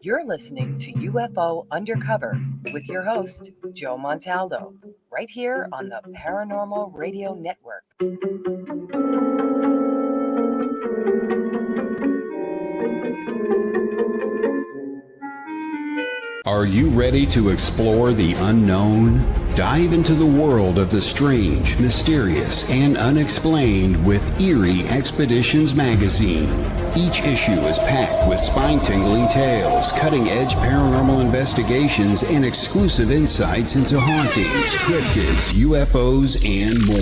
You're listening to UFO Undercover with your host, Joe Montaldo, right here on the Paranormal Radio Network. Are you ready to explore the unknown? Dive into the world of the strange, mysterious, and unexplained with Eerie Expeditions magazine. Each issue is packed with spine-tingling tales, cutting-edge paranormal investigations, and exclusive insights into hauntings, cryptids, UFOs, and more.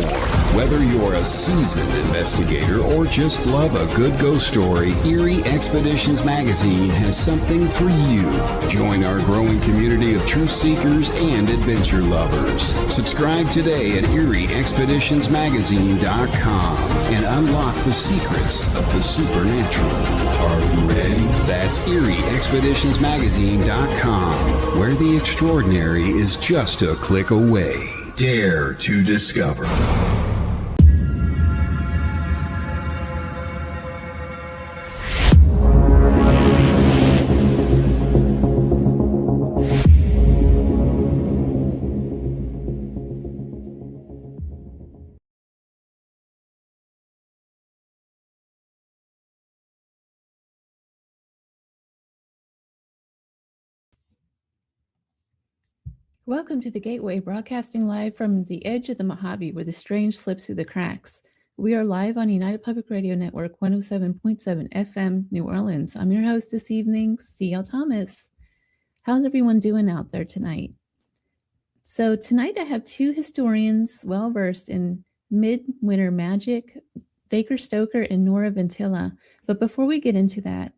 Whether you're a seasoned investigator or just love a good ghost story, Eerie Expeditions magazine has something for you. Join our growing community of truth seekers and adventure lovers. Subscribe today at EerieExpeditionsMagazine.com and unlock the secrets of the supernatural. Are you ready? That's EerieExpeditionsMagazine.com, where the extraordinary is just a click away. Dare to discover. Welcome to The Gateway, broadcasting live from the edge of the Mojave where the strange slips through the cracks. We are live on United Public Radio Network 107.7 FM, New Orleans. I'm your host this evening, C.L. Thomas. How's everyone doing out there tonight? So tonight I have two historians well-versed in midwinter magic, Dacre Stoker and Nora Vintilă. But before we get into that,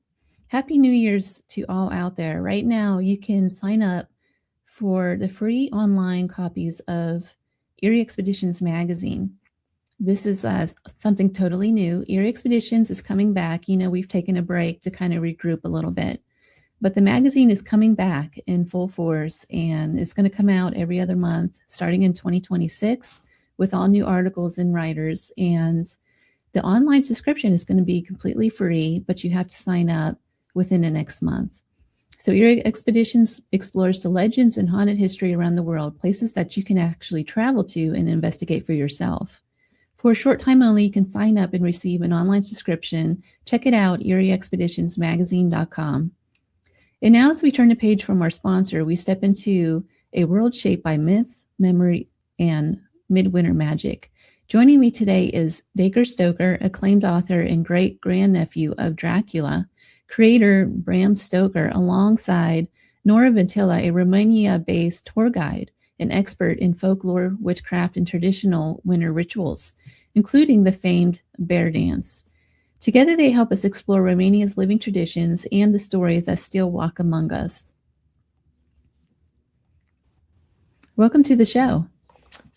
Happy New Year's to all out there. Right now you can sign up for the free online copies of Eerie Expeditions magazine. This is something totally new. Eerie Expeditions is coming back. You know, we've taken a break to kind of regroup a little bit, but the magazine is coming back in full force, and it's going to come out every other month starting in 2026 with all new articles and writers. And the online subscription is going to be completely free, but you have to sign up within the next month. So Eerie Expeditions explores the legends and haunted history around the world, places that you can actually travel to and investigate for yourself. For a short time only, you can sign up and receive an online subscription. Check it out, EerieExpeditionsMagazine.com. And now as we turn the page from our sponsor, we step into a world shaped by myth, memory, and midwinter magic. Joining me today is Dacre Stoker, acclaimed author and great-grandnephew of Dracula, creator Bram Stoker, alongside Nora Vintilă, a Romania-based tour guide, an expert in folklore, witchcraft, and traditional winter rituals, including the famed bear dance. Together, they help us explore Romania's living traditions and the stories that still walk among us. Welcome to the show.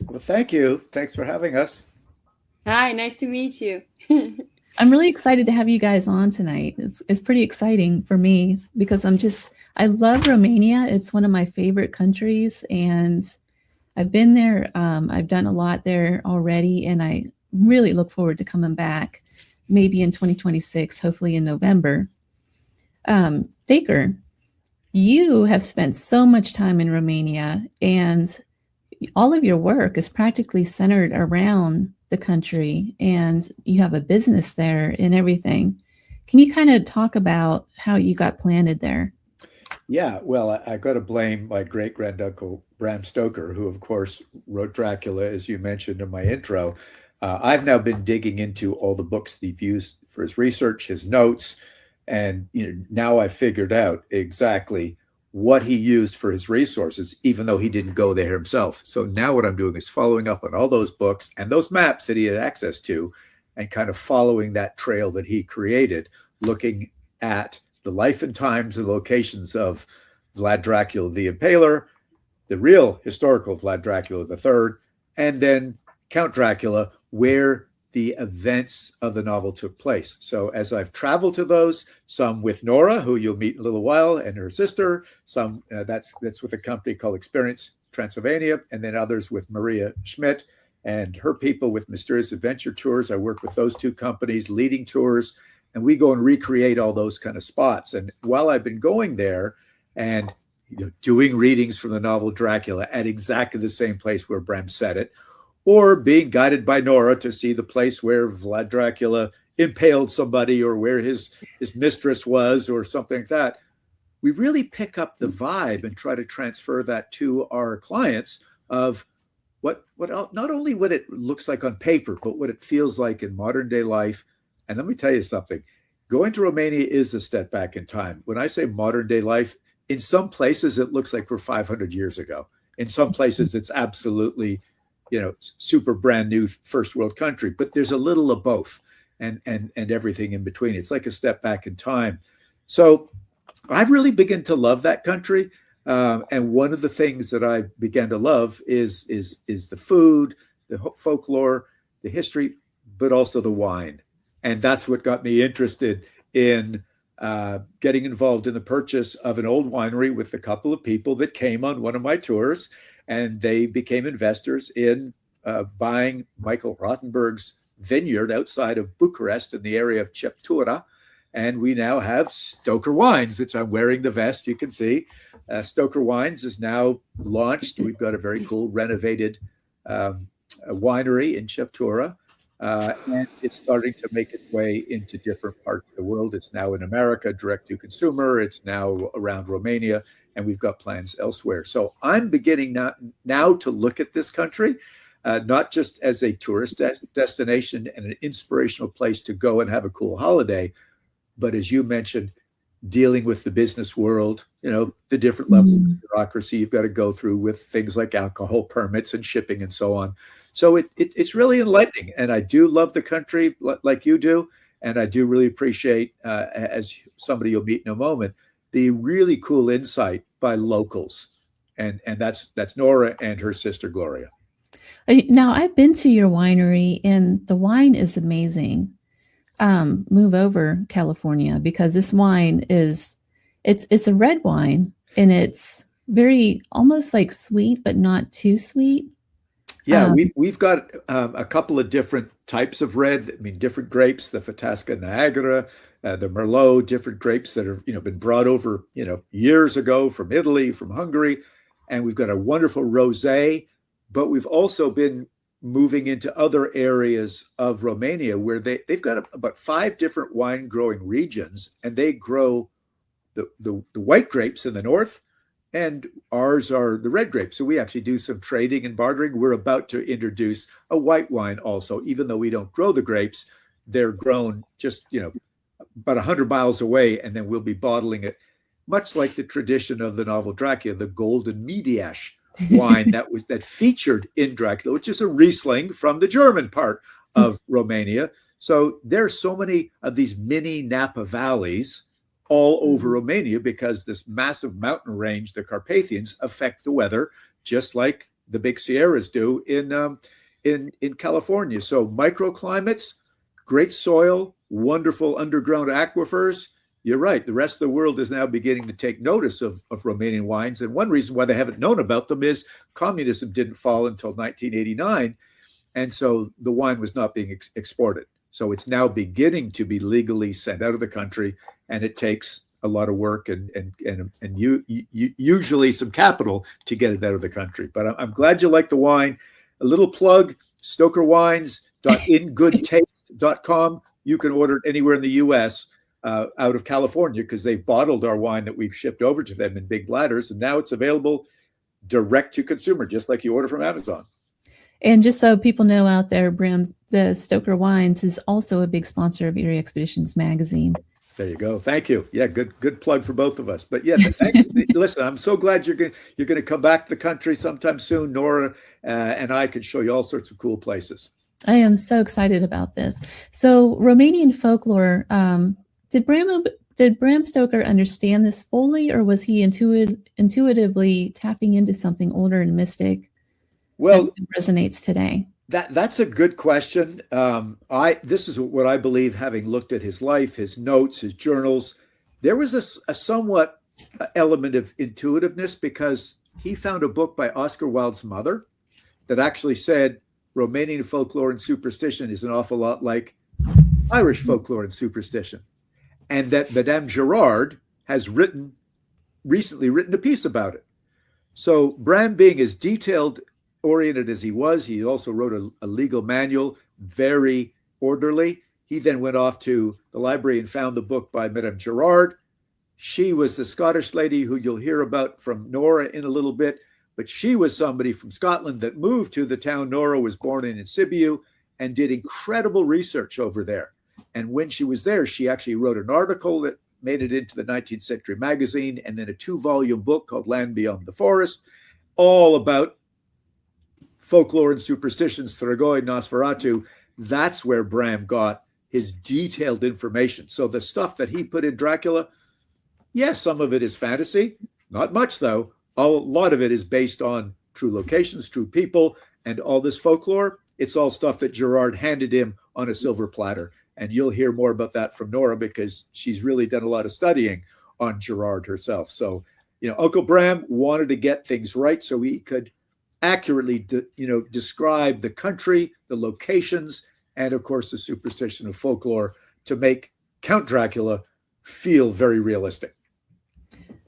Well, thank you. Thanks for having us. Hi, nice to meet you. I'm really excited to have you guys on tonight. It's pretty exciting for me because I love Romania. It's one of my favorite countries, and I've been there. I've done a lot there already, and I really look forward to coming back maybe in 2026, hopefully in November. Dacre, you have spent so much time in Romania, and all of your work is practically centered around the country, and you have a business there and everything. Can you kind of talk about how you got planted there? Yeah, well, I got to blame my great-granduncle Bram Stoker, who, of course, wrote Dracula, as you mentioned in my intro. I've now been digging into all the books that he's used for his research, his notes, and now I've figured out exactly what he used for his resources, even though he didn't go there himself. So now what I'm doing is following up on all those books and those maps that he had access to, and kind of following that trail that he created, looking at the life and times and locations of Vlad Dracula the Impaler, the real historical Vlad Dracula III, and then Count Dracula, where the events of the novel took place. So as I've traveled to those, some with Nora, who you'll meet in a little while, and her sister, some that's with a company called Experience Transylvania, and then others with Maria Schmidt and her people with Mysterious Adventure Tours. I work with those two companies leading tours, and we go and recreate all those kind of spots. And while I've been going there and doing readings from the novel Dracula at exactly the same place where Bram set it, or being guided by Nora to see the place where Vlad Dracula impaled somebody, or where his mistress was, or something like that, we really pick up the vibe and try to transfer that to our clients of what not only what it looks like on paper, but what it feels like in modern day life. And let me tell you something, going to Romania is a step back in time. When I say modern day life, in some places it looks like we're 500 years ago. In some places it's absolutely, super brand new first world country, but there's a little of both and everything in between. It's like a step back in time. So I really began to love that country. And one of the things that I began to love is the food, the folklore, the history, but also the wine. And that's what got me interested in getting involved in the purchase of an old winery with a couple of people that came on one of my tours. And they became investors in buying Michael Rothenberg's vineyard outside of Bucharest in the area of Ceptura. And we now have Stoker Wines, which I'm wearing the vest, you can see. Stoker Wines is now launched. We've got a very cool renovated winery in Ceptura. And it's starting to make its way into different parts of the world. It's now in America, direct to consumer. It's now around Romania, and we've got plans elsewhere. So I'm beginning now to look at this country, not just as a tourist destination and an inspirational place to go and have a cool holiday, but as you mentioned, dealing with the business world, the different levels of bureaucracy you've got to go through with things like alcohol permits and shipping and so on. So it's really enlightening. And I do love the country like you do. And I do really appreciate, as somebody you'll meet in a moment, the really cool insight by locals. And that's Nora and her sister, Gloria. Now, I've been to your winery and the wine is amazing. Move over California, because this wine it's a red wine and it's very almost like sweet, but not too sweet. Yeah, we've got a couple of different types of red. I mean, different grapes, the Fatasca Niagara, the Merlot, different grapes that have been brought over years ago from Italy, from Hungary, and we've got a wonderful rosé. But we've also been moving into other areas of Romania where they've got about 5 different wine growing regions, and they grow the white grapes in the north, and ours are the red grapes. So we actually do some trading and bartering. We're about to introduce a white wine also, even though we don't grow the grapes. They're grown just, about 100 miles away, and then we'll be bottling it, much like the tradition of the novel Dracula, the Golden Mediash wine that featured in Dracula, which is a Riesling from the German part of Romania. So there's so many of these mini Napa valleys all over Romania, because this massive mountain range, the Carpathians, affect the weather just like the big Sierras do in California. So microclimates, great soil, wonderful underground aquifers. You're right. The rest of the world is now beginning to take notice of Romanian wines. And one reason why they haven't known about them is communism didn't fall until 1989. And so the wine was not being exported. So it's now beginning to be legally sent out of the country. And it takes a lot of work and usually some capital to get it out of the country. But I'm glad you like the wine. A little plug, stokerwines.ingoodtaste.com. You can order it anywhere in the U.S., out of California, because they've bottled our wine that we've shipped over to them in big bladders, and now it's available direct to consumer, just like you order from Amazon. And just so people know out there, Bram, the Stoker Wines is also a big sponsor of Erie Expeditions magazine. There you go. Thank you. Yeah, good plug for both of us. But yeah, thanks. Listen, I'm so glad you're going to come back to the country sometime soon. Nora and I can show you all sorts of cool places. I am so excited about this. So Romanian folklore. Did Bram Stoker understand this fully, or was he intuitively tapping into something older and mystic that resonates today? That's a good question. This is what I believe, having looked at his life, his notes, his journals. There was a somewhat element of intuitiveness, because he found a book by Oscar Wilde's mother that actually said Romanian folklore and superstition is an awful lot like Irish folklore and superstition, and that Madame Gerard has recently written a piece about it. So Bram, being as detailed oriented as he also wrote a legal manual, very orderly. He then went off to the library and found the book by Madame Gerard. She was the Scottish lady who you'll hear about from Nora in a little bit, but she was somebody from Scotland that moved to the town Nora was born in Sibiu and did incredible research over there. And when she was there, she actually wrote an article that made it into the 19th Century Magazine, and then a 2-volume book called Land Beyond the Forest, all about folklore and superstitions, Strigoi, Nosferatu. That's where Bram got his detailed information. So the stuff that he put in Dracula, yes, some of it is fantasy, not much though. A lot of it is based on true locations, true people, and all this folklore. It's all stuff that Gerard handed him on a silver platter. And you'll hear more about that from Nora because she's really done a lot of studying on Gerard herself. So, Uncle Bram wanted to get things right so he could accurately, describe the country, the locations, and of course the superstition of folklore to make Count Dracula feel very realistic.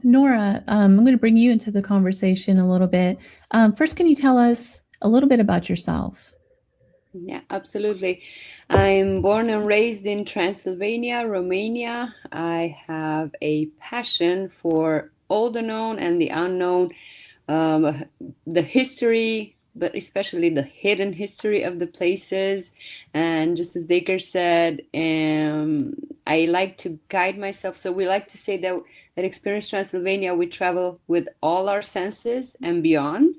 Nora, I'm going to bring you into the conversation a little bit. First, can you tell us a little bit about yourself? Yeah, absolutely. I'm born and raised in Transylvania, Romania. I have a passion for all the known and the unknown, the history, but especially the hidden history of the places. And just as Dacre said, I like to guide myself. So we like to say that Experience Transylvania, we travel with all our senses and beyond.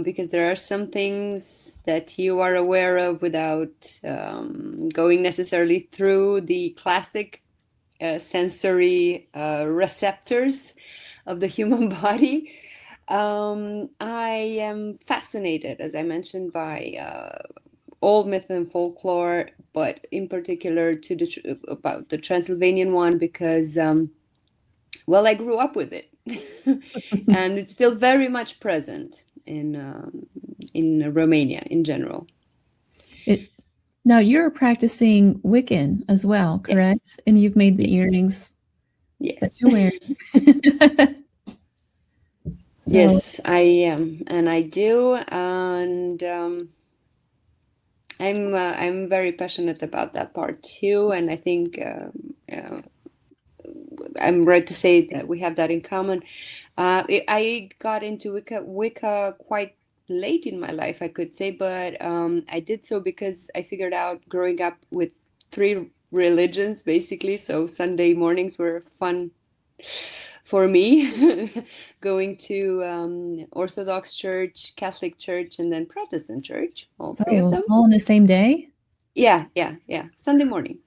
Because there are some things that you are aware of without going necessarily through the classic sensory receptors of the human body. I am fascinated, as I mentioned, by old myth and folklore, but in particular about the Transylvanian one because, I grew up with it, and it's still very much present in Romania in general. Now you're practicing Wiccan as well, correct? Yes. And you've made the earrings that you're wearing. Yes, I am, and I do, and I'm very passionate about that part too, and I think I'm right to say that we have that in common. I got into Wicca quite late in my life, I could say, but I did so because I figured out growing up with 3 religions, basically. So Sunday mornings were fun for me, going to Orthodox Church, Catholic Church, and then Protestant Church, all 3 of them. All on the same day? Yeah. Sunday morning.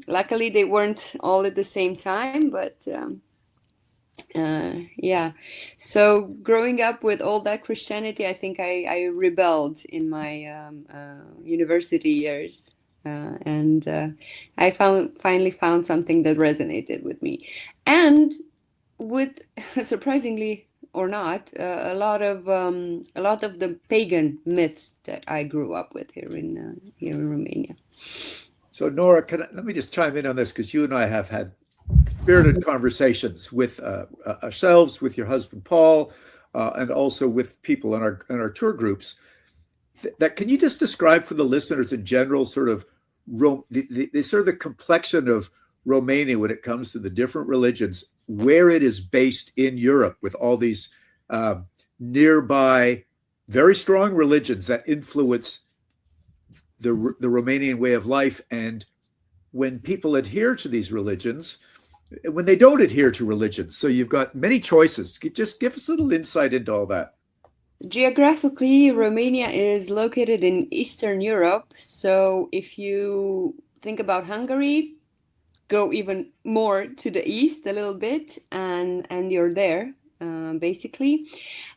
Luckily, they weren't all at the same time, but yeah. So growing up with all that Christianity, I think I rebelled in my university years. And I finally found something that resonated with me. And with, surprisingly or not, a lot of the pagan myths that I grew up with here in Romania. So Nora, let me just chime in on this because you and I have had spirited conversations with ourselves, with your husband Paul, and also with people in our tour groups. That can you just describe for the listeners in general, sort of the complexion of Romania when it comes to the different religions, where it is based in Europe with all these nearby, very strong religions that influence the Romanian way of life, and when people adhere to these religions, when they don't adhere to religions. So you've got many choices. Just give us a little insight into all that. Geographically, Romania is located in Eastern Europe. So if you think about Hungary, go even more to the east a little bit, and you're there, basically.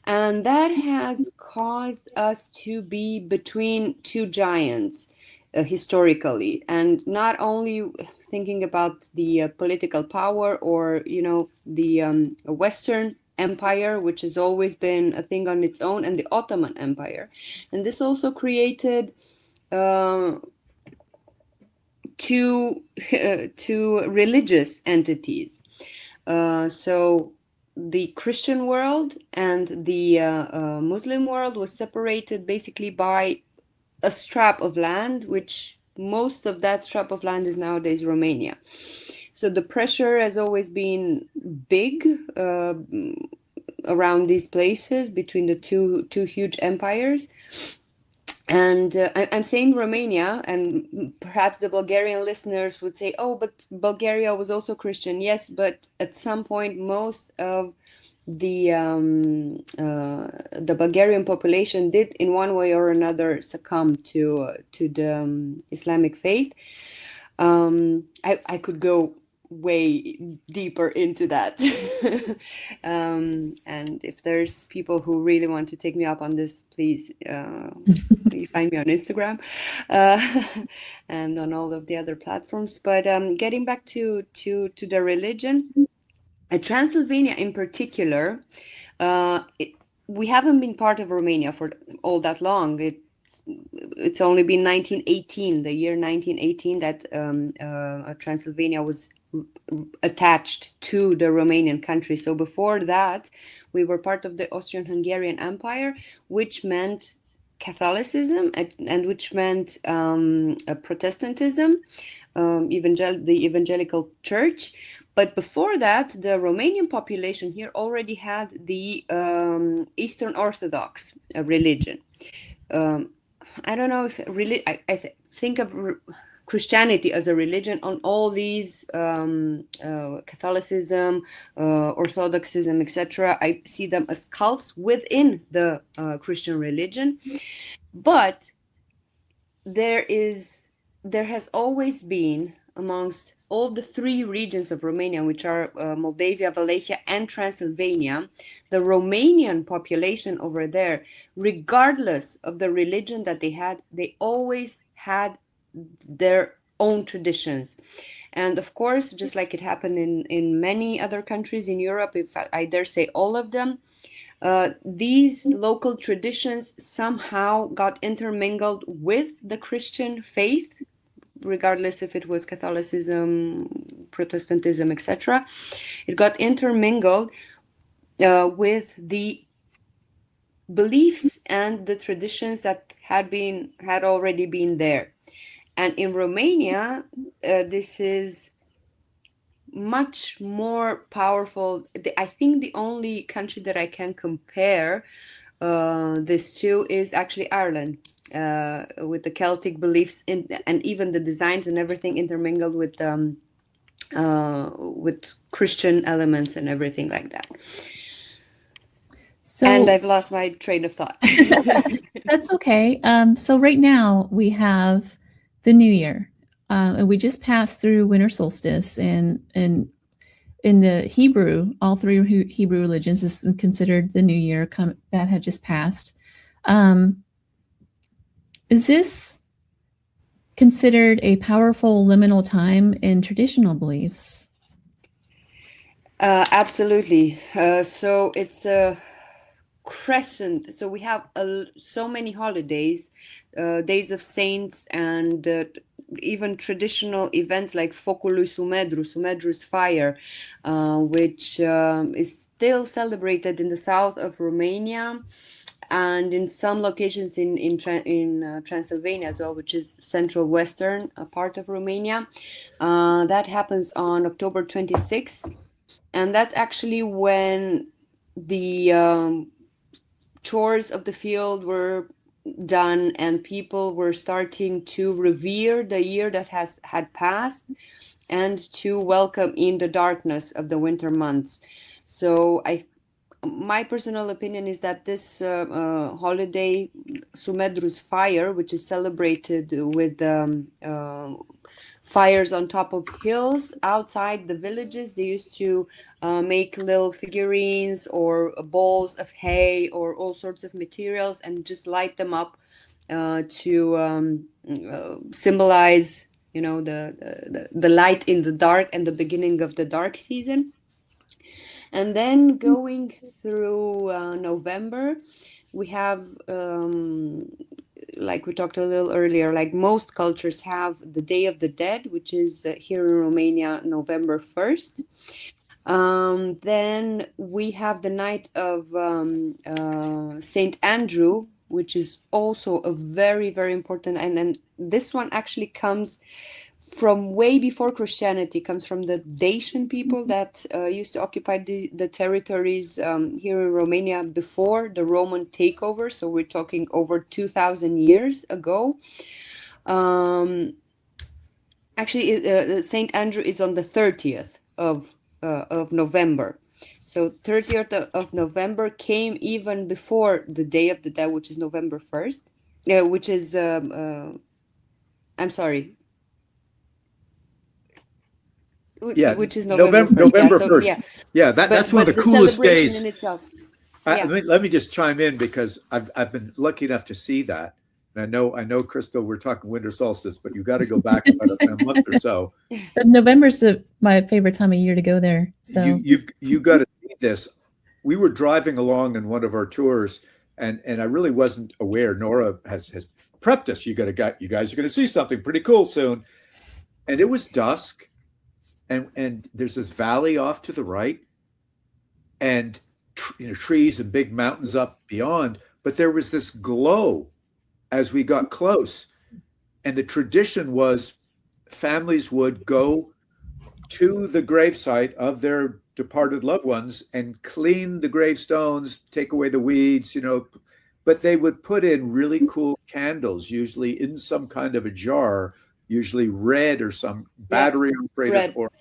And that has caused us to be between 2 giants historically, and not only thinking about the political power or, the Western Empire, which has always been a thing on its own, and the Ottoman Empire. And this also created two religious entities. So the Christian world and the Muslim world was separated basically by a strap of land, which most of that strap of land is nowadays Romania. So the pressure has always been big around these places between the two huge empires. And I'm saying Romania, and perhaps the Bulgarian listeners would say, oh, but Bulgaria was also Christian. Yes, but at some point, most of the Bulgarian population did in one way or another succumb to the Islamic faith. I could go way deeper into that. And if there's people who really want to take me up on this, please you find me on Instagram and on all of the other platforms. But getting back to the religion, Transylvania in particular, we haven't been part of Romania for all that long. It's only been 1918, the year 1918, that Transylvania was attached to the Romanian country. So before that, we were part of the Austrian-Hungarian Empire, which meant Catholicism and which meant Protestantism, the evangelical church. But before that, the Romanian population here already had the Eastern Orthodox religion. I don't know if really, I think of Christianity as a religion on all these Catholicism, Orthodoxism, etc. I see them as cults within the Christian religion. But there has always been, amongst all the three regions of Romania, which are Moldavia, Wallachia, and Transylvania, the Romanian population over there, regardless of the religion that they had, they always had their own traditions. And of course, just like it happened in many other countries in Europe, if I dare say all of them, these local traditions somehow got intermingled with the Christian faith, regardless if it was Catholicism, Protestantism, etc. It got intermingled with the beliefs and the traditions that had already been there. And in Romania, this is much more powerful. I think the only country that I can compare this to is actually Ireland, with the Celtic beliefs and even the designs and everything intermingled with Christian elements and everything like that. So, and I've lost my train of thought. That's okay. So right now we have the New Year, and we just passed through winter solstice, and in the Hebrew, all three Hebrew religions is considered the New Year that had just passed. Is this considered a powerful liminal time in traditional beliefs? Absolutely. So it's a crescent. So we have so many holidays, days of saints, and even traditional events like Focul lui Sumedru, Sumedru's fire, which is still celebrated in the south of Romania, and in some locations in Transylvania as well, which is central western part of Romania. That happens on October 26th, and that's actually when the chores of the field were done and people were starting to revere the year that had passed and to welcome in the darkness of the winter months. So my personal opinion is that this holiday, Sumedru's fire, which is celebrated with fires on top of hills outside the villages. They used to make little figurines or balls of hay or all sorts of materials and just light them up to symbolize, the light in the dark and the beginning of the dark season. And then going through November, we have like we talked a little earlier, like most cultures have the Day of the Dead, which is here in Romania, November 1st. Then we have the night of Saint Andrew, which is also a very, very important. And then this one actually comes from way before Christianity, comes from the Dacian people that used to occupy the territories here in Romania before the Roman takeover. So we're talking over 2,000 years ago. Actually, Saint Andrew is on the 30th of November. So 30th of November came even before the Day of the Dead, which is November 1st, which is, I'm sorry. Yeah, which is November 1st. November yeah, 1st. Yeah, that's one of the coolest days. In itself. Let me just chime in because I've been lucky enough to see that. And I know, Crystal, we're talking winter solstice, but you got to go back about a month or so. But November's my favorite time of year to go there. So you got to see this. We were driving along in one of our tours, and I really wasn't aware. Nora has prepped us. You guys are going to see something pretty cool soon. And it was dusk, and there's this valley off to the right, and trees and big mountains up beyond. But there was this glow as we got close, and the tradition was families would go to the gravesite of their departed loved ones and clean the gravestones, take away the weeds, but they would put in really cool candles, usually in some kind of a jar, usually red or some battery operated or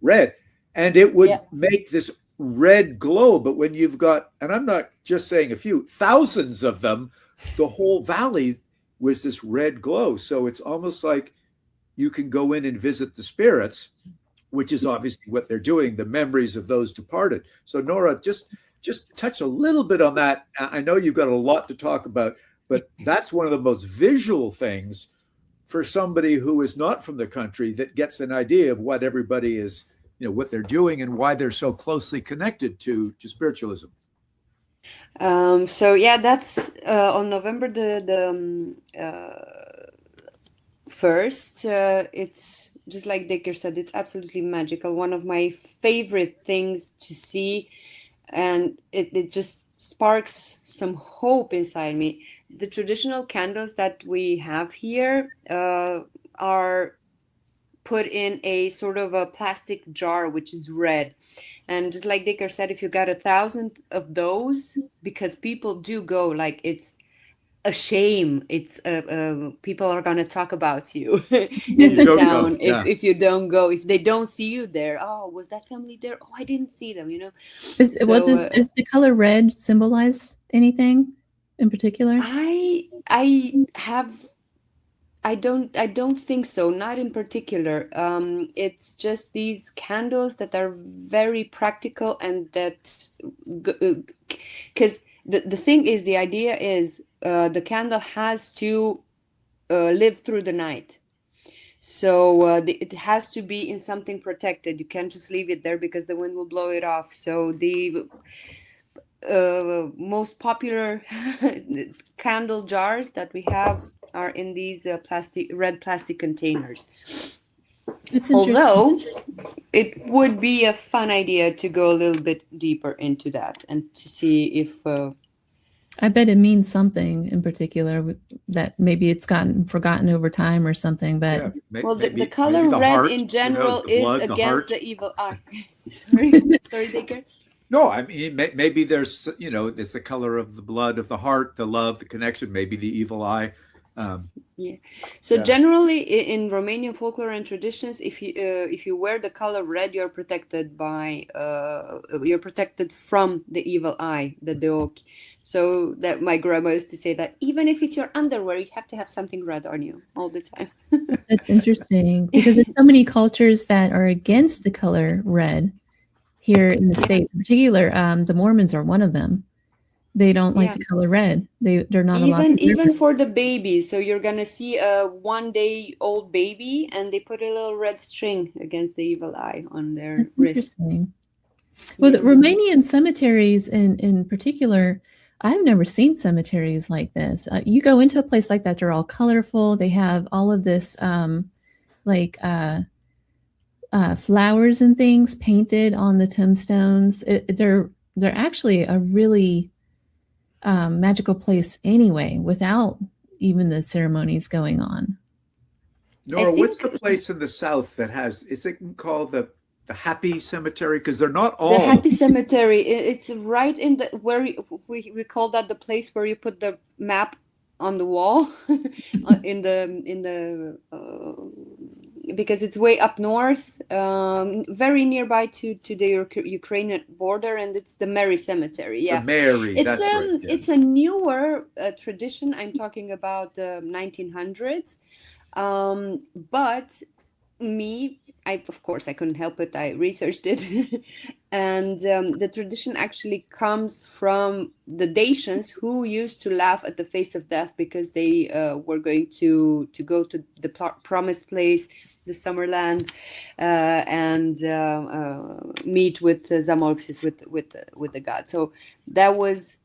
red, and it would make this red glow. But when you've got, and I'm not just saying a few, thousands of them, the whole valley was this red glow. So it's almost like you can go in and visit the spirits, which is obviously what they're doing, the memories of those departed. So Nora, just touch a little bit on that. I know you've got a lot to talk about, but that's one of the most visual things for somebody who is not from the country, that gets an idea of what everybody is, what they're doing and why they're so closely connected to spiritualism. So that's on November the 1st. It's just like Dacre said, it's absolutely magical. One of my favorite things to see, and it just sparks some hope inside me. The traditional candles that we have here are put in a sort of a plastic jar, which is red. And just like Dacre said, if you got 1,000 of those, because people do go, like, it's a shame. It's people are going to talk about you in the town if you don't go, if they don't see you there. Oh, was that family there? Oh, I didn't see them, Does the color red symbolize anything in particular? I don't think so. Not in particular. It's just these candles that are very practical, and that because the thing is, the idea is the candle has to live through the night. So it has to be in something protected. You can't just leave it there because the wind will blow it off. So the most popular candle jars that we have are in these red plastic containers. Although it would be a fun idea to go a little bit deeper into that and to see if I bet it means something in particular, that maybe it's gotten forgotten over time or something. But the color red in general is against the evil eye. Sorry, Dacre. No, I mean, maybe there's, it's the color of the blood, of the heart, the love, the connection, maybe the evil eye. Generally in Romanian folklore and traditions, if you wear the color red, you're protected from the evil eye, the deoch. So that my grandma used to say that even if it's your underwear, you have to have something red on you all the time. That's interesting, because there's so many cultures that are against the color red here in the States. In particular, the Mormons are one of them. They don't like the color red. They're not allowed to even for the babies. So you're gonna see a 1-day-old baby, and they put a little red string against the evil eye on their wrist. Interesting. Well, the Romanian cemeteries in particular, I've never seen cemeteries like this. You go into a place like that, they're all colorful. They have all of this flowers and things painted on the tombstones. They're actually a really magical place anyway, without even the ceremonies going on. Nora, what's the place in the South that has, is it called the Happy Cemetery? Because they're not all. The Happy Cemetery, it's right in the, where we call that the place where you put the map on the wall because it's way up north, very nearby to the Ukrainian border, and it's the Mary Cemetery. Yeah, the Mary. It's that's right. Yeah. It's a newer tradition. I'm talking about the 1900s, but of course I couldn't help it. I researched it, and the tradition actually comes from the Dacians, who used to laugh at the face of death because they were going to go to the promised place, the Summerland, and meet with Zamolxis, with the god. So that was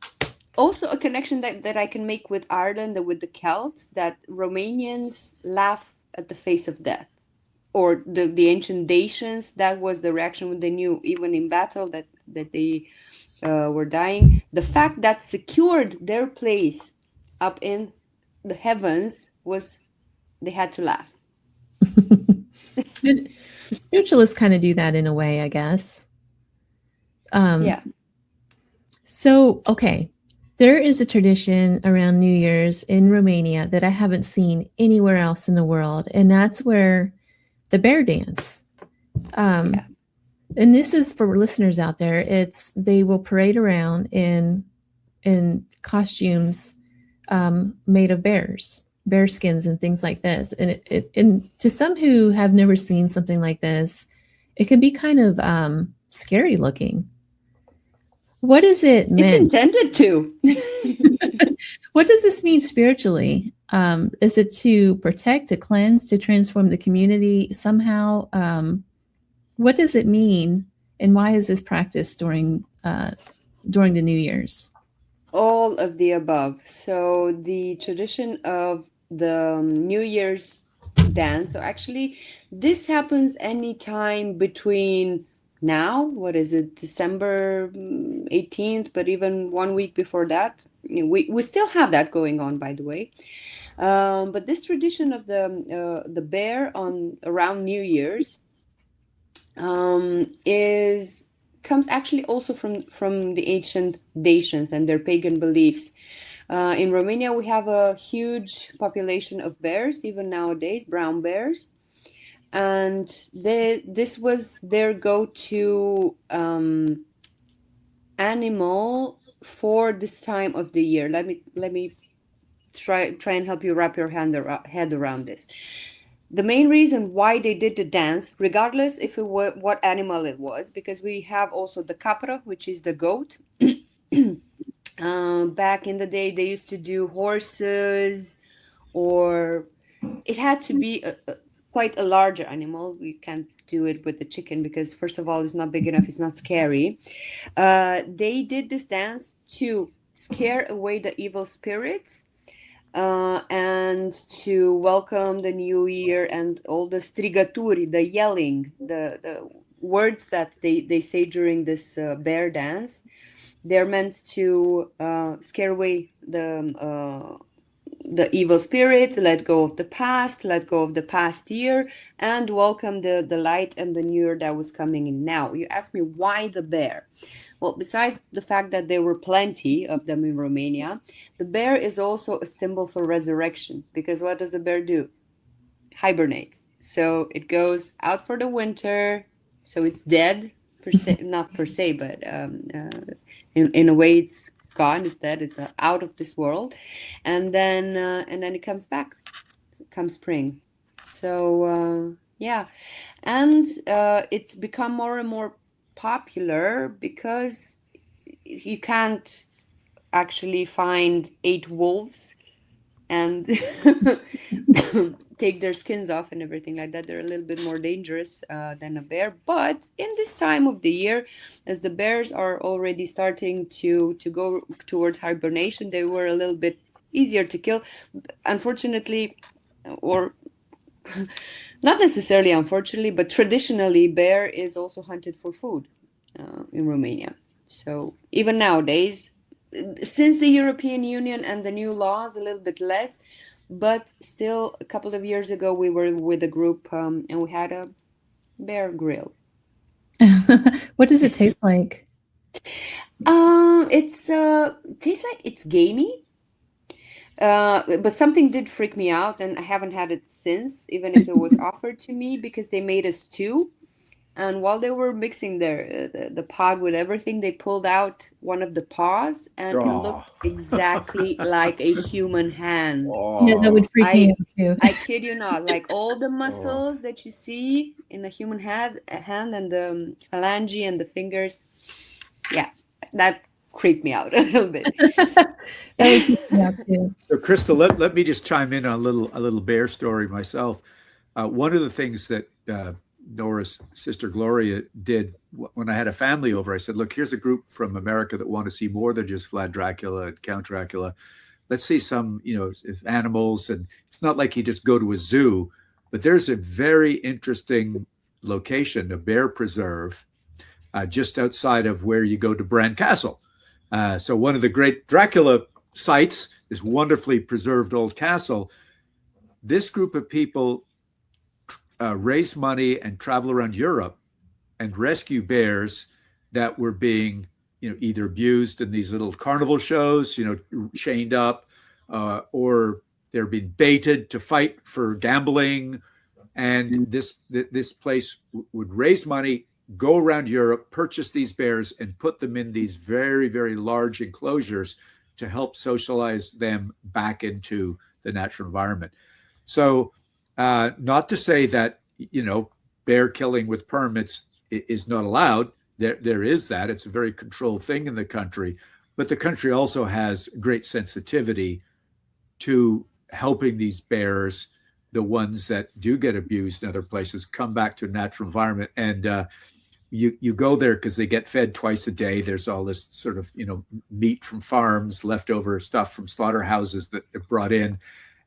also a connection that I can make with Ireland and with the Celts, that Romanians laugh at the face of death. Or the ancient Dacians, that was the reaction when they knew, even in battle, that they were dying. The fact that secured their place up in the heavens was they had to laugh. The spiritualists kind of do that in a way, I guess. Yeah. So, okay, there is a tradition around New Year's in Romania that I haven't seen anywhere else in the world, and that's where the bear dance. And this is for listeners out there. They will parade around in costumes made of bear skins and things like this. And to some who have never seen something like this, it can be kind of scary looking. What is it meant? It's intended to. What does this mean spiritually? Is it to protect, to cleanse, to transform the community somehow? What does it mean, and why is this practiced during the New Year's? All of the above. So the tradition of the New Year's dance. So actually, this happens anytime between now, what is it, December 18th, but even 1 week before that. We still have that going on, by the way. But this tradition of the bear around New Year's comes actually also from the ancient Dacians and their pagan beliefs. In Romania, we have a huge population of bears, even nowadays, brown bears. And this was their go-to animal for this time of the year. Let me try and help you wrap your head around this. The main reason why they did the dance, regardless if it were what animal it was, because we have also the capra, which is the goat. Back in the day, they used to do horses, or it had to be quite a larger animal. We can't do it with the chicken because, first of all, it's not big enough, it's not scary. They did this dance to scare away the evil spirits, and to welcome the new year, and all the strigaturi, the yelling, the words that they say during this bear dance. They're meant to scare away the evil spirits, let go of the past, let go of the past year, and welcome the light and the new year that was coming in. Now, you ask me, why the bear? Well, besides the fact that there were plenty of them in Romania, the bear is also a symbol for resurrection, because what does the bear do? Hibernates. So it goes out for the winter, so it's dead, per se, not per se, but in a way it's gone, it's dead, it's out of this world, and then it comes back, comes spring. So and it's become more and more popular because you can't actually find 8 wolves and take their skins off and everything like that. They're a little bit more dangerous than a bear. But in this time of the year, as the bears are already starting to go towards hibernation, they were a little bit easier to kill. Unfortunately, or not necessarily unfortunately, but traditionally, bear is also hunted for food in Romania. So even nowadays, since the European Union and the new laws, a little bit less, but still a couple of years ago, we were with a group and we had a bear grill. What does it taste like? It's tastes like it's gamey. But something did freak me out, and I haven't had it since, even if it was offered to me, because they made a stew. And while they were mixing the pod with everything, they pulled out one of the paws, and it looked exactly like a human hand. Yeah, that would freak me out too. I kid you not, like all the muscles that you see in a human hand and the phalange and the fingers. Yeah, that creeped me out a little bit. So, Crystal, let me just chime in on a little bear story myself. One of the things that Nora's sister Gloria did when I had a family over, I said, look, here's a group from America that want to see more than just Vlad Dracula and Count Dracula. Let's see some, animals. And it's not like you just go to a zoo, but there's a very interesting location, a bear preserve, just outside of where you go to Bran Castle. So one of the great Dracula sites, this wonderfully preserved old castle. This group of people raise money and travel around Europe and rescue bears that were being, either abused in these little carnival shows, chained up, or they're being baited to fight for gambling. And this place would raise money, go around Europe, purchase these bears, and put them in these very, very large enclosures to help socialize them back into the natural environment. So not to say that, bear killing with permits is not allowed. There is that. It's a very controlled thing in the country. But the country also has great sensitivity to helping these bears, the ones that do get abused in other places, come back to a natural environment. And you go there because they get fed twice a day. There's all this sort of, meat from farms, leftover stuff from slaughterhouses that are brought in.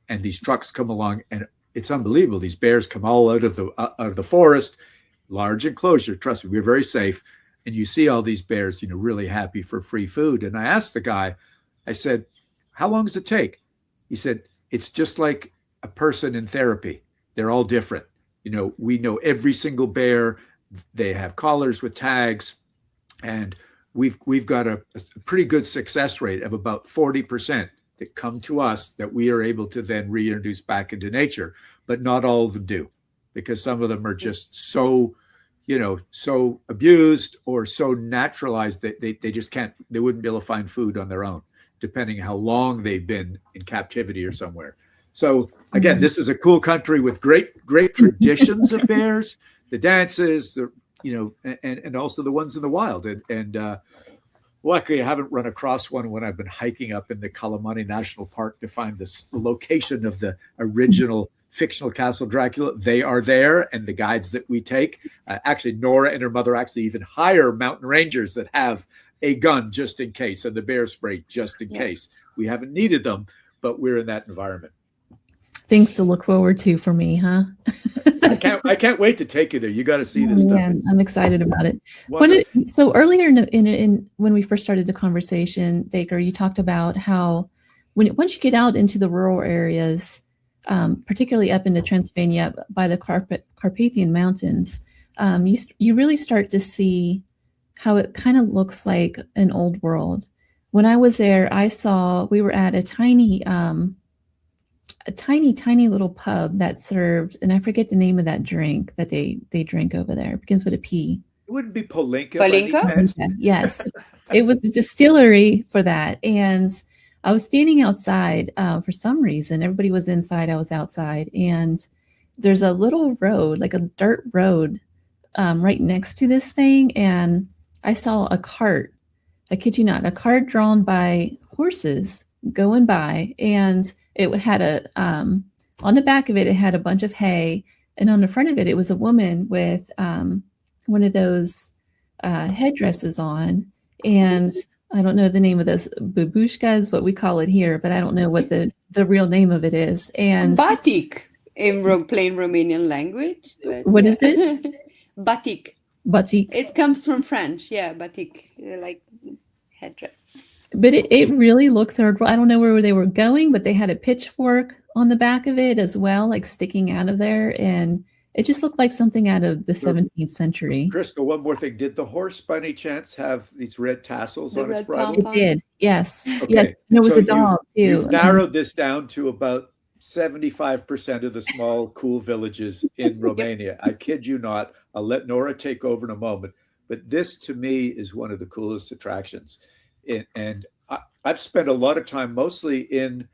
And these trucks come along, and it's unbelievable. These bears come all out of the forest, large enclosure. Trust me, we're very safe. And you see all these bears, really happy for free food. And I asked the guy, I said, how long does it take? He said, it's just like a person in therapy. They're all different. We know every single bear. They have collars with tags, and we've got a pretty good success rate of about 40% that come to us that we are able to then reintroduce back into nature. But not all of them do, because some of them are just so abused or so naturalized that they just can't, they wouldn't be able to find food on their own, depending how long they've been in captivity or somewhere. So again, this is a cool country with great traditions of bears, the dances, and also the ones in the wild. And luckily, I haven't run across one when I've been hiking up in the Culmination National Park to find the location of the original fictional Castle Dracula. They are there, and the guides that we take, actually Nora and her mother actually even hire mountain rangers that have a gun just in case, and the bear spray just in case. We haven't needed them, but we're in that environment. Things to look forward to for me, huh? I can't wait to take you there. You got to see this stuff. I'm excited about it. So earlier in when we first started the conversation, Dacre, you talked about how once you get out into the rural areas, particularly up into Transylvania by the Carpathian Mountains, you really start to see how it kind of looks like an old world. When I was there, we were at a tiny little pub that served, and I forget the name of that drink that they drink over there. It begins with a P. It wouldn't be Polinka. Polinka? Yes. It was a distillery for that. And I was standing outside for some reason. Everybody was inside. I was outside. And there's a little road, like a dirt road right next to this thing. And I saw a cart. I kid you not, a cart drawn by horses going by. And It had on the back of it, it had a bunch of hay, and on the front of it, it was a woman with one of those headdresses on, and I don't know the name of those, babushkas, what we call it here, but I don't know what the real name of it is. And batik in plain Romanian language. What is it? Batik. Batik. It comes from French. Yeah, batik, like headdress. But it really looked third world. I don't know where they were going, but they had a pitchfork on the back of it as well, like sticking out of there. And it just looked like something out of the 17th century. Crystal, one more thing. Did the horse, by any chance, have these red tassels on its bridle? It did, yes. Okay. Yes. And it was a dog, too. You've narrowed this down to about 75% of the small, cool villages in Romania. I kid you not. I'll let Nora take over in a moment. But this, to me, is one of the coolest attractions. And I've spent a lot of time mostly in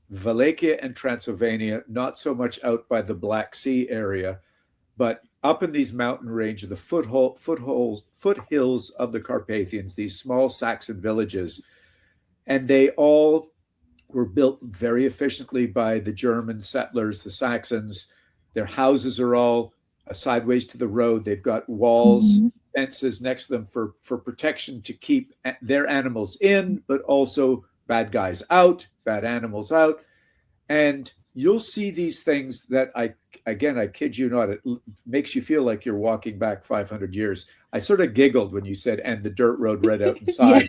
Wallachia and Transylvania, not so much out by the Black Sea area, but up in these mountain ranges, the foothills of the Carpathians, these small Saxon villages. And they all were built very efficiently by the German settlers, the Saxons. Their houses are all sideways to the road. They've got walls, fences next to them for protection to keep their animals in, but also bad guys out, bad animals out. And you'll see these things that I kid you not, it makes you feel like you're walking back 500 years. I sort of giggled when you said, and the dirt road right out inside. Yeah.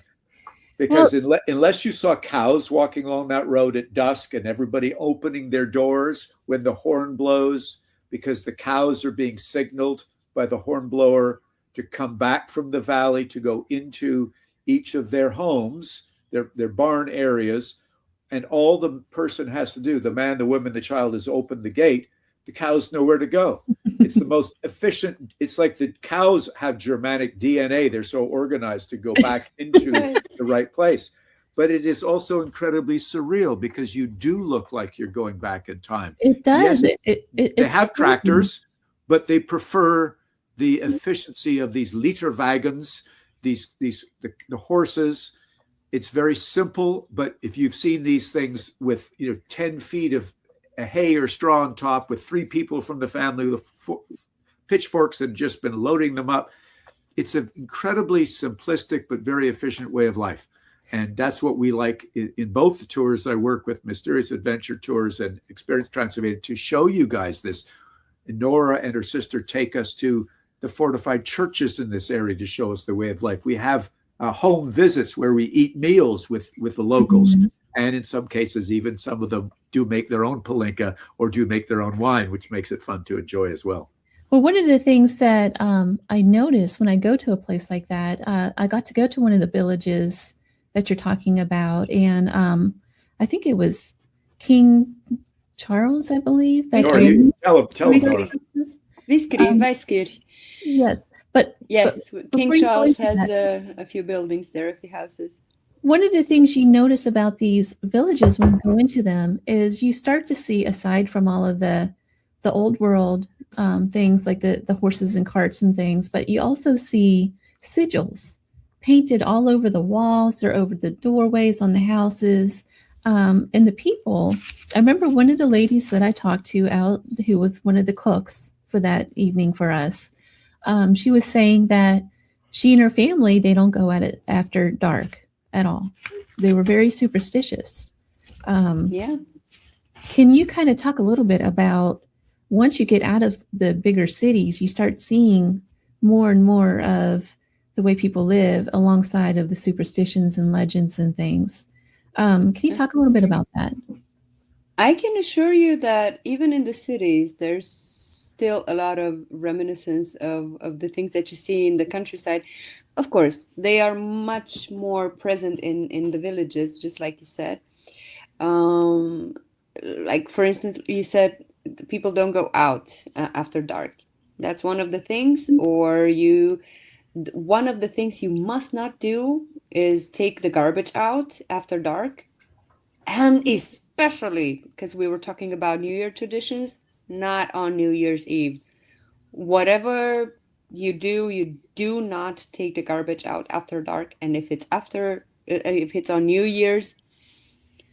Because unless you saw cows walking along that road at dusk and everybody opening their doors when the horn blows, because the cows are being signaled by the horn blower to come back from the valley to go into each of their homes, their barn areas. And all the person has to do, the man, the woman, the child, is open the gate. The cows know where to go. It's the most efficient. It's like the cows have Germanic DNA. They're so organized to go back into the right place. But it is also incredibly surreal because you do look like you're going back in time. It does. Yes, they have tractors, but they prefer the efficiency of these liter wagons, the horses. It's very simple, but if you've seen these things with 10 feet of a hay or straw on top with 3 people from the family with pitchforks and just been loading them up, it's an incredibly simplistic but very efficient way of life. And that's what we like in both the tours I work with, Mysterious Adventure Tours and Experience Transylvania, to show you guys this. And Nora and her sister take us to the fortified churches in this area to show us the way of life. We have home visits where we eat meals with the locals. And in some cases, even some of them do make their own palinka or do make their own wine, which makes it fun to enjoy as well. Well, one of the things that I notice when I go to a place like that, I got to go to one of the villages that you're talking about. And I think it was King Charles, I believe. Tell him, Nora. Yes. But King Charles has a few buildings there, a few houses. One of the things you notice about these villages when you go into them is you start to see, aside from all of the old world things like the horses and carts and things, but you also see sigils painted all over the walls. They're over the doorways on the houses. And the people, I remember one of the ladies that I talked to out, who was one of the cooks for that evening for us, she was saying that she and her family, they don't go at it after dark at all. They were very superstitious. Can you kind of talk a little bit about, once you get out of the bigger cities, you start seeing more and more of the way people live alongside of the superstitions and legends and things. Can you talk a little bit about that? I can assure you that even in the cities, there's still a lot of reminiscence of the things that you see in the countryside. Of course, they are much more present in the villages, just like you said. Like, for instance, you said people don't go out after dark. That's one of the things. Or one of the things you must not do is take the garbage out after dark. And especially, because we were talking about New Year traditions, not on New Year's Eve. Whatever you do not take the garbage out after dark. And if it's on New Year's,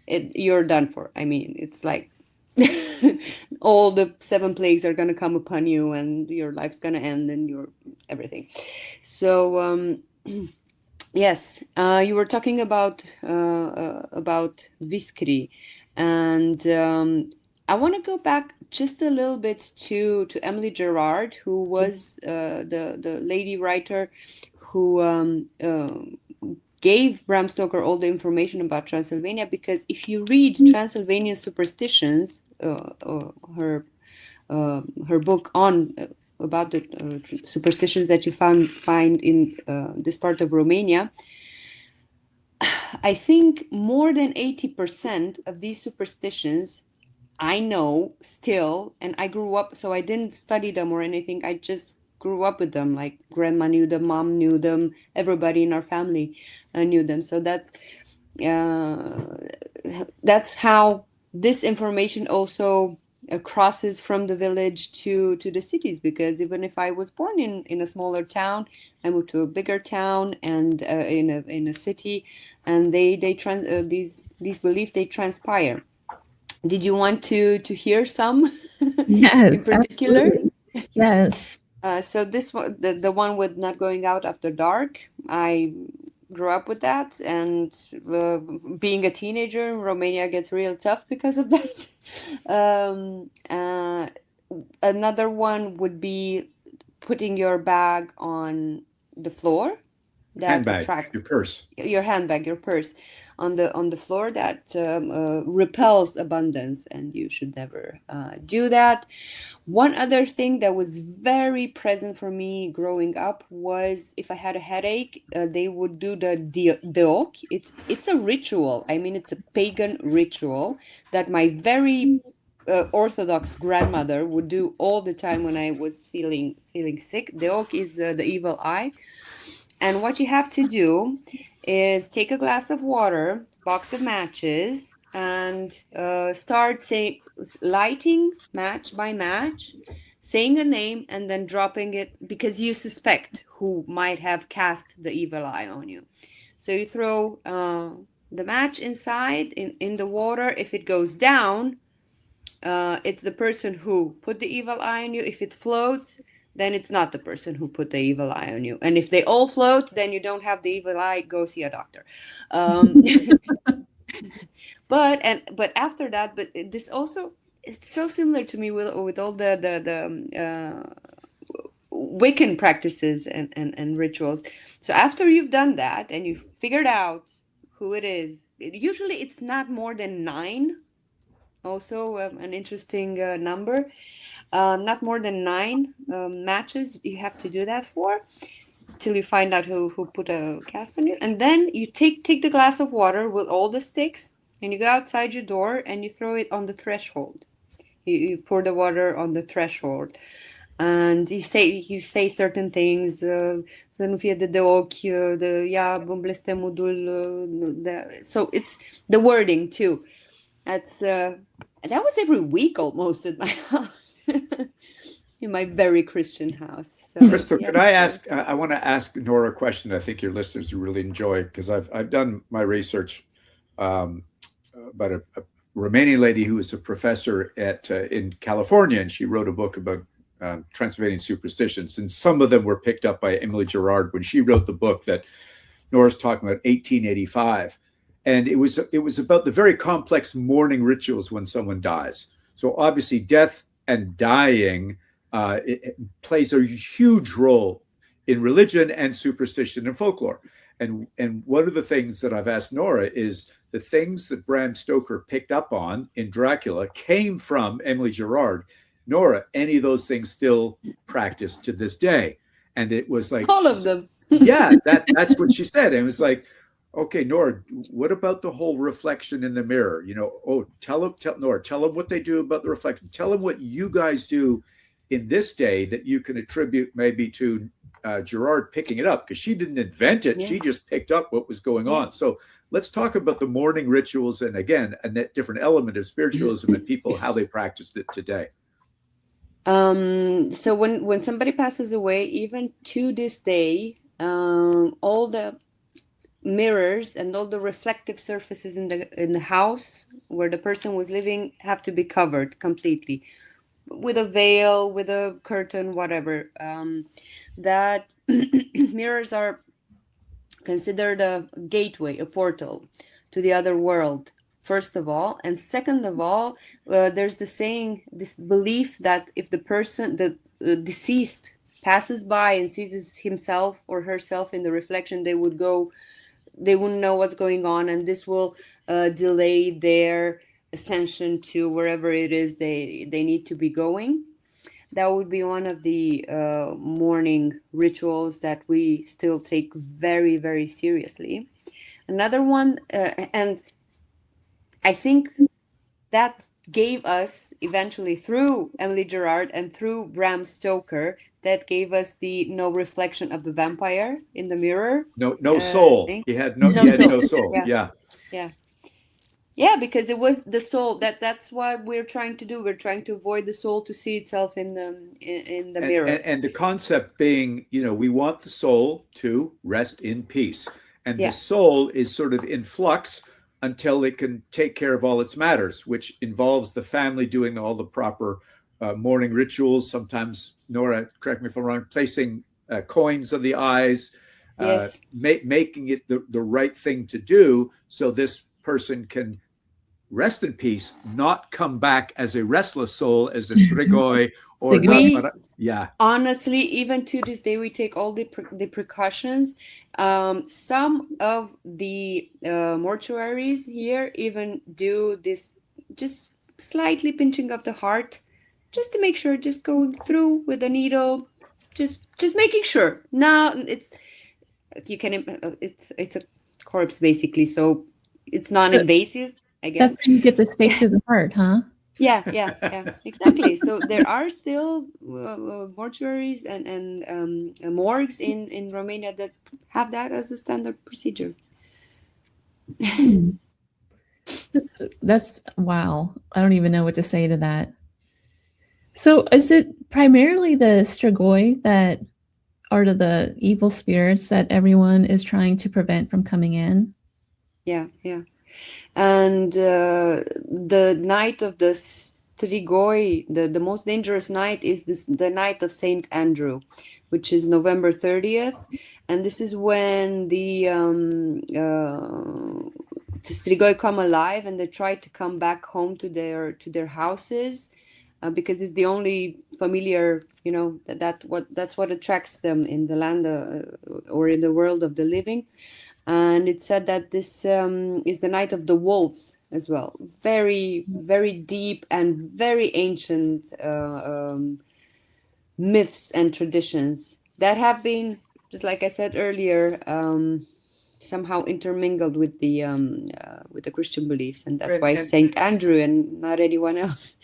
you're done for. I mean, it's like all the 7 plagues are going to come upon you, and your life's going to end, and your everything. So yes, you were talking about Viskri, and I want to go back just a little bit to Emily Gerard, who was the lady writer who gave Bram Stoker all the information about Transylvania. Because if you read Transylvanian Superstitions, her book on about the superstitions that you find in this part of Romania, I think more than 80% of these superstitions I know still, and I grew up, so I didn't study them or anything. I just grew up with them. Like grandma knew them, mom knew them, everybody in our family knew them. So that's how this information also crosses from the village to the cities. Because even if I was born in a smaller town, I moved to a bigger town and in a city, and these beliefs, they transpire. Did you want to hear some? Yes, in particular? absolutely. Yes. So this one, the one with not going out after dark, I grew up with that, and being a teenager in Romania gets real tough because of that. Another one would be putting your bag on the floor. Handbag, your purse. Your handbag, your purse on the floor, that repels abundance, and you should never do that. One other thing that was very present for me growing up was, if I had a headache, they would do the deok. It's a ritual. I mean, it's a pagan ritual that my very Orthodox grandmother would do all the time when I was feeling sick. Deok is the evil eye. And what you have to do is take a glass of water, box of matches, and start lighting match by match, saying a name, and then dropping it, because you suspect who might have cast the evil eye on you. So you throw the match inside in the water. If it goes down, it's the person who put the evil eye on you. If it floats, then it's not the person who put the evil eye on you. And if they all float, then you don't have the evil eye. Go see a doctor. But after that, but this also, it's so similar to me with all the Wiccan practices and rituals. So after you've done that and you've figured out who it is, usually it's not more than 9. Also an interesting number. Not more than 9 matches you have to do that for, till you find out who put a cast on you. And then you take the glass of water with all the sticks, and you go outside your door and you throw it on the threshold. You pour the water on the threshold, and you say certain things. Să nu fie de ochi, de ia blestemul. So it's the wording too. That was every week almost at my house. In my very Christian house. So, Crystal, could I ask? I want to ask Nora a question I think your listeners will really enjoy, because I've done my research about a Romanian lady who was a professor in California, and she wrote a book about Transylvanian superstitions, and some of them were picked up by Emily Gerard when she wrote the book that Nora's talking about, 1885, and it was about the very complex mourning rituals when someone dies. So obviously, death and dying it plays a huge role in religion and superstition and folklore. And one of the things that I've asked Nora is the things that Bram Stoker picked up on in Dracula came from Emily Gerard. Nora, any of those things still practiced to this day? And it was like all of them. Yeah, that's what she said. And it was like, okay, Nora, what about the whole reflection in the mirror? Tell Nora, tell them what they do about the reflection. Tell them what you guys do in this day that you can attribute maybe to Gerard picking it up, because she didn't invent it. Yeah. She just picked up what was going on. So let's talk about the mourning rituals, and again, a different element of spiritualism and people, how they practiced it today. So when somebody passes away, even to this day, all the mirrors and all the reflective surfaces in the house where the person was living have to be covered completely with a veil, with a curtain, whatever. That mirrors are considered a gateway, a portal to the other world, first of all. And second of all, there's the saying, this belief that if the person, the deceased, passes by and sees himself or herself in the reflection, they wouldn't know what's going on, and this will delay their ascension to wherever it is they need to be going. That would be one of the mourning rituals that we still take very, very seriously. Another one, and I think that gave us eventually, through Emily Gerard and through Bram Stoker, that gave us the no reflection of the vampire in the mirror. No soul. He had no soul. Yeah, because it was the soul. That's what we're trying to do. We're trying to avoid the soul to see itself in the mirror. And the concept being, we want the soul to rest in peace. And the soul is sort of in flux until it can take care of all its matters, which involves the family doing all the proper mourning rituals. Sometimes, Nora, correct me if I'm wrong, placing coins on the eyes, making it the right thing to do so this person can rest in peace, not come back as a restless soul, as a strigoi or honestly, even to this day, we take all the precautions. Some of the mortuaries here even do this, just slightly pinching of the heart, just to make sure, just going through with a needle, just making sure. Now it's a corpse basically, so it's non-invasive, I guess. That's when you get the stake to the heart, huh? Yeah, exactly. So there are still mortuaries and morgues in Romania that have that as a standard procedure. That's wow. I don't even know what to say to that. So is it primarily the strigoi that are the evil spirits that everyone is trying to prevent from coming in? Yeah. And the night of the strigoi, the most dangerous night is the night of Saint Andrew, which is November 30th. And this is when the strigoi come alive and they try to come back home to their houses. Because it's the only familiar, that's what attracts them in the land or in the world of the living. And it said that this is the night of the wolves as well. Very, very deep and very ancient myths and traditions that have been, just like I said earlier, somehow intermingled with the Christian beliefs, and that's why Saint Andrew and not anyone else.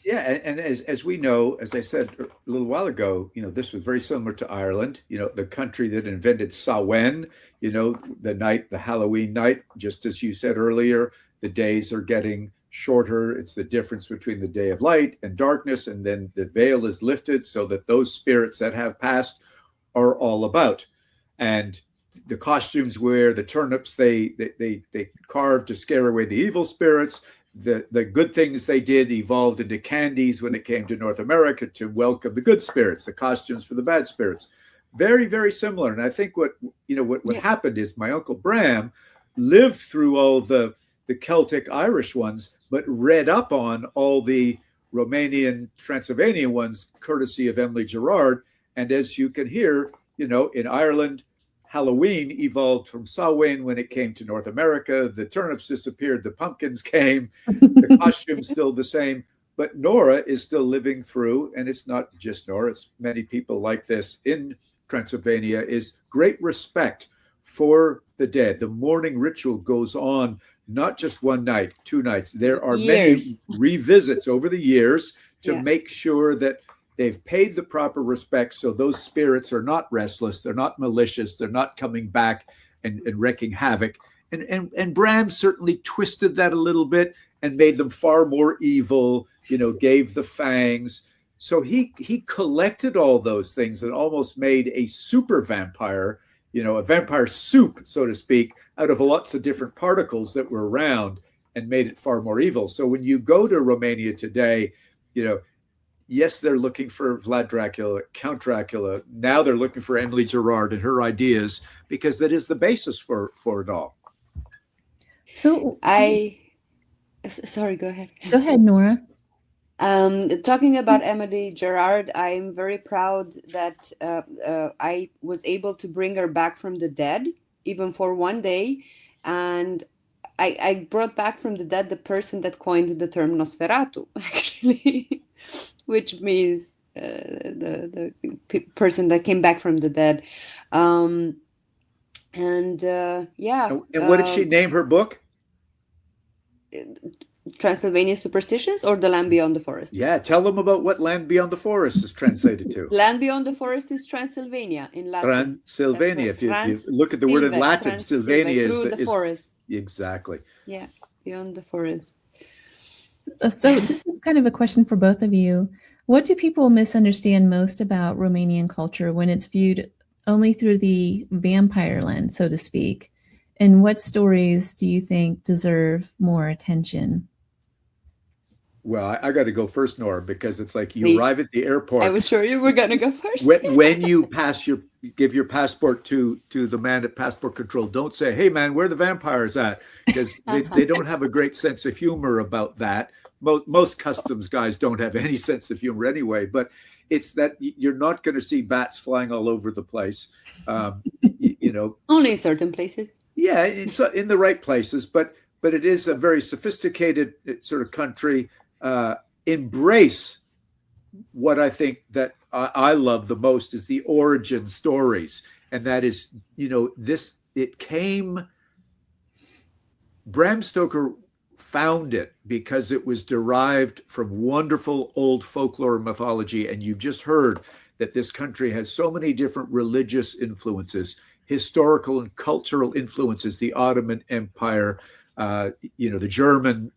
Yeah, and as we know, as I said a little while ago, this was very similar to Ireland. The country that invented Samhain. The Halloween night. Just as you said earlier, the days are getting shorter. It's the difference between the day of light and darkness, and then the veil is lifted so that those spirits that have passed are all about. And the costumes wear, the turnips they carved to scare away the evil spirits. The good things they did evolved into candies when it came to North America to welcome the good spirits, the costumes for the bad spirits. Very, very similar. And I think what happened is my Uncle Bram lived through all the Celtic Irish ones, but read up on all the Romanian, Transylvanian ones, courtesy of Emily Gerard. And as you can hear, in Ireland, Halloween evolved from Samhain when it came to North America. The turnips disappeared, the pumpkins came, the costume's still the same. But Nora is still living through, and it's not just Nora, it's many people like this in Transylvania, is great respect for the dead. The mourning ritual goes on not just one night, 2 nights. There are many revisits over the years to make sure that they've paid the proper respect so those spirits are not restless, they're not malicious, they're not coming back and wreaking havoc. And Bram certainly twisted that a little bit and made them far more evil, gave the fangs. So he collected all those things and almost made a super vampire a vampire soup, so to speak, out of lots of different particles that were around and made it far more evil. So when you go to Romania today, yes, they're looking for Vlad Dracula, Count Dracula. Now they're looking for Emily Gerard and her ideas, because that is the basis for it all. So sorry, go ahead. Go ahead, Nora. Talking about Emily Gerard, I'm very proud that I was able to bring her back from the dead, even for one day. And I brought back from the dead the person that coined the term Nosferatu, actually, which means the person that came back from the dead. Yeah. And what did she name her book? Transylvania Superstitions, or The Land Beyond the Forest? Yeah, tell them about what Land Beyond the Forest is translated to. Land Beyond the Forest is Transylvania in Latin. Transylvania. If you look at the word in Latin, Sylvania through the forest. Exactly. Yeah, beyond the forest. So this is kind of a question for both of you. What do people misunderstand most about Romanian culture when it's viewed only through the vampire lens, so to speak? And what stories do you think deserve more attention? Well, I got to go first, Nora, because it's like you Please. arrive at the airport. I was sure you were going to go first. when you give your passport to the man at passport control, don't say, "Hey, man, where are the vampires at?" Because they don't have a great sense of humor about that. Most customs guys don't have any sense of humor anyway. But it's that you're not going to see bats flying all over the place. Only in certain places. Yeah, in the right places, but it is a very sophisticated sort of country. Embrace what I think that I love the most is the origin stories, and that is, Bram Stoker found it because it was derived from wonderful old folklore and mythology, and you've just heard that this country has so many different religious influences, historical and cultural influences, the Ottoman Empire, the German,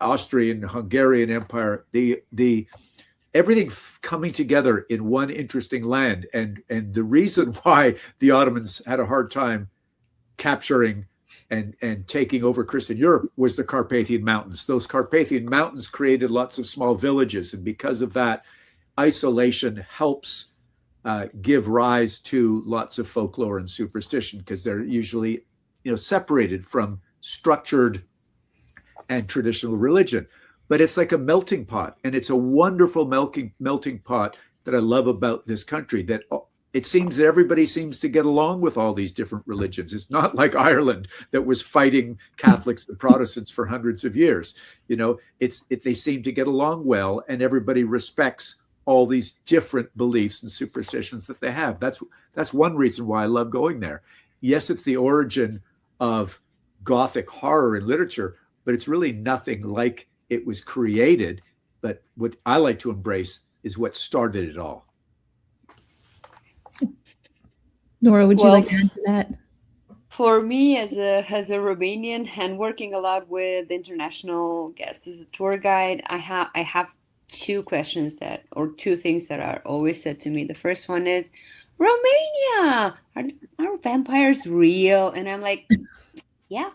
Austrian, Hungarian Empire, the everything coming together in one interesting land. And the reason why the Ottomans had a hard time capturing and taking over Christian Europe was the Carpathian Mountains. Those Carpathian Mountains created lots of small villages. And because of that, isolation helps give rise to lots of folklore and superstition, because they're usually, separated from structured and traditional religion. But it's like a melting pot, and it's a wonderful melting pot that I love about this country, that it seems that everybody seems to get along with all these different religions. It's not like Ireland that was fighting Catholics and Protestants for hundreds of years. They seem to get along well, and everybody respects all these different beliefs and superstitions that they have. That's one reason why I love going there. Yes, it's the origin of Gothic horror in literature, but it's really nothing like it was created. But what I like to embrace is what started it all. Nora, would you like to add to that? For me, as a Romanian and working a lot with international guests as a tour guide, I have two things that are always said to me. The first one is, Romania, are vampires real? And I'm like, yeah.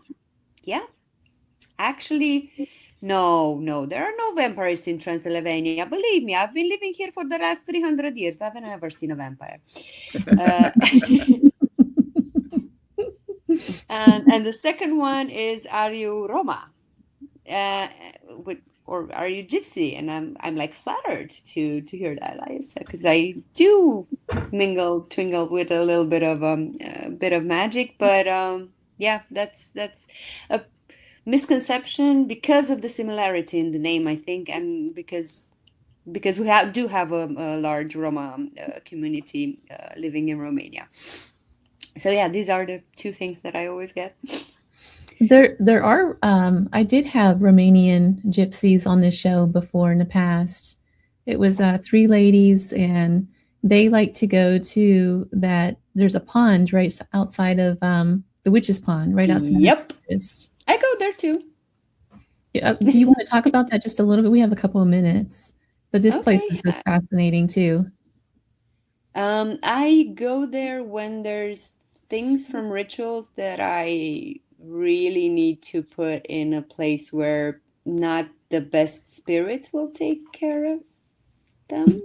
Actually, no, there are no vampires in Transylvania. Believe me, I've been living here for the last 300 years. I've never seen a vampire. And the second one is, are you Roma? Or are you Gypsy? And I'm like flattered to hear that, because I do twinkle with a little bit of magic. But that's a misconception because of the similarity in the name, I think, and because we do have a large Roma community living in Romania. So yeah, these are the two things that I always get. There are, I did have Romanian gypsies on this show before in the past. It was 3 ladies, and they like to go to there's a pond right outside of the Witch's Pond, right outside. Yep. I go there too. Yeah. Do you want to talk about that just a little bit? We have a couple of minutes, but this place is fascinating too. I go there when there's things from rituals that I really need to put in a place where not the best spirits will take care of them.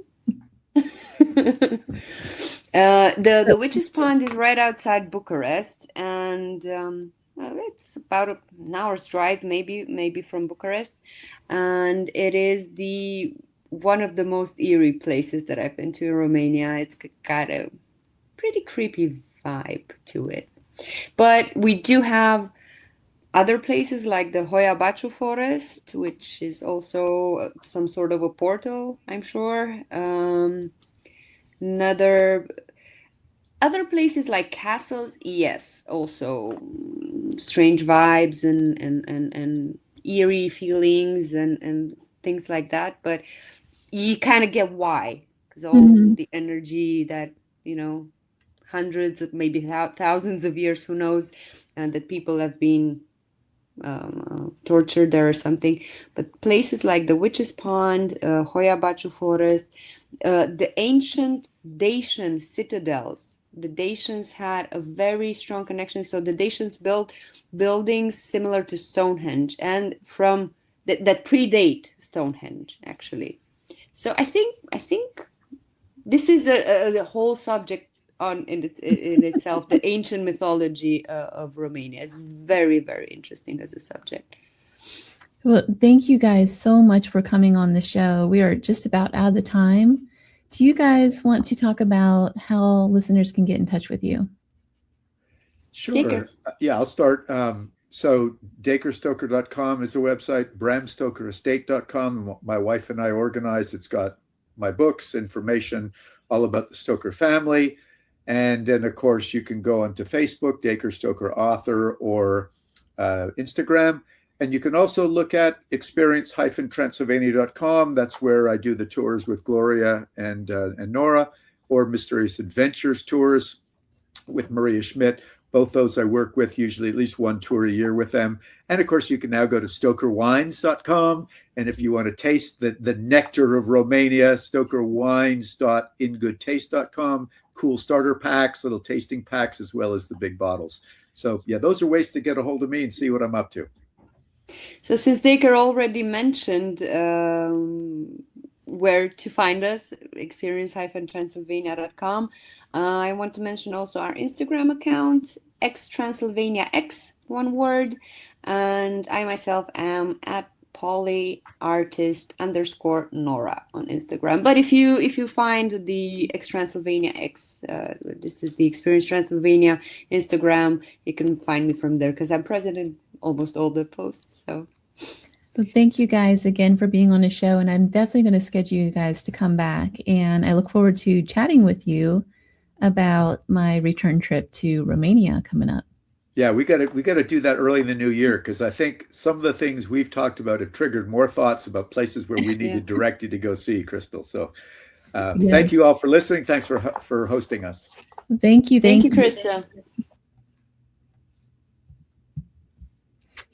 The Witch's Pond is right outside Bucharest, and it's about an hour's drive, maybe from Bucharest, and it is one of the most eerie places that I've been to in Romania. It's got a pretty creepy vibe to it, but we do have other places like the Hoia Baciu forest, which is also some sort of a portal, I'm sure. Other places like castles, yes, also strange vibes and eerie feelings and things like that. But you kind of get why, because all the energy that, hundreds of maybe thousands of years, who knows, and that people have been tortured there or something. But places like the Witch's Pond, Hoia Baciu forest, the ancient Dacian citadels. The Dacians had a very strong connection. So the Dacians built buildings similar to Stonehenge and from that predate Stonehenge, actually. So I think this is a whole subject in itself. The ancient mythology of Romania is very, very interesting as a subject. Well, thank you guys so much for coming on the show. We are just about out of the time. Do you guys want to talk about how listeners can get in touch with you? Sure. Yeah, I'll start. So dacrestoker.com is the website, bramstokerestate.com. My wife and I organized. It's got my books, information all about the Stoker family. And then, of course, you can go onto Facebook, Dacre Stoker Author, or Instagram. And you can also look at experience-transylvania.com. That's where I do the tours with Gloria and Nora, or Mysterious Adventures tours with Maria Schmidt. Both those I work with, usually at least one tour a year with them. And of course, you can now go to stokerwines.com. And if you want to taste the nectar of Romania, stokerwines.ingoodtaste.com. Cool starter packs, little tasting packs, as well as the big bottles. So yeah, those are ways to get a hold of me and see what I'm up to. So since Dacre already mentioned where to find us, experience-transylvania.com, I want to mention also our Instagram account, xTransylvaniaX, one word, and I myself am at polyartist_Nora on Instagram. But if you find the xTransylvaniaX, this is the Experience Transylvania Instagram, you can find me from there because I'm present in almost all the posts. So well, thank you guys again for being on the show, and I'm definitely going to schedule you guys to come back, and I look forward to chatting with you about my return trip to Romania coming up. Yeah, we got to do that early in the new year, because I think some of the things we've talked about have triggered more thoughts about places where we need to direct you to go see, Crystal. So yes. Thank you all for listening. Thanks for hosting us. Thank you. Thank you, Krista.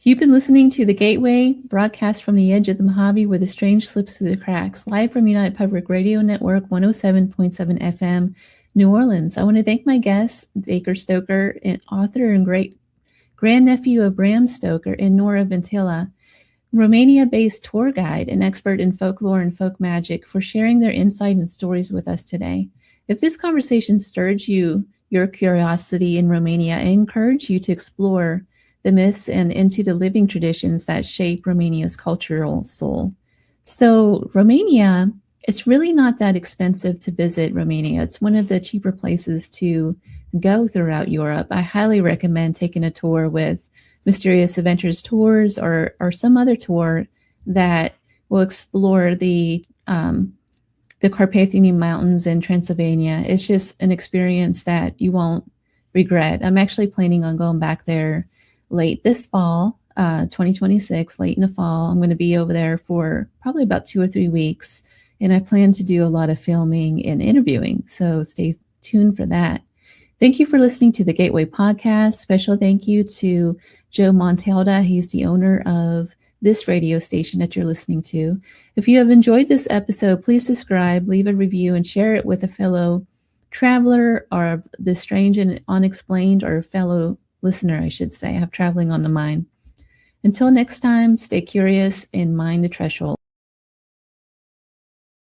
You've been listening to The Gateway, broadcast from the edge of the Mojave where the strange slips through the cracks, live from United Public Radio Network 107.7 FM, New Orleans. I want to thank my guests, Dacre Stoker, an author and great grand-nephew of Bram Stoker, and Nora Vintilă, Romania-based tour guide and expert in folklore and folk magic, for sharing their insight and stories with us today. If this conversation stirred your curiosity in Romania, I encourage you to explore the myths and into the living traditions that shape Romania's cultural soul. So Romania, it's really not that expensive to visit Romania. It's one of the cheaper places to go throughout Europe. I highly recommend taking a tour with Mysterious Adventures Tours or some other tour that will explore the Carpathian Mountains in Transylvania. It's just an experience that you won't regret. I'm actually planning on going back there late this fall, 2026, late in the fall. I'm going to be over there for probably about 2 or 3 weeks, and I plan to do a lot of filming and interviewing, so stay tuned for that. Thank you for listening to the Gateway Podcast. Special thank you to Joe Montalda. He's the owner of this radio station that you're listening to. If you have enjoyed this episode, please subscribe, leave a review, and share it with a fellow traveler or the strange and unexplained, or fellow listener, I should say, have traveling on the mind. Until next time, stay curious and mind the threshold.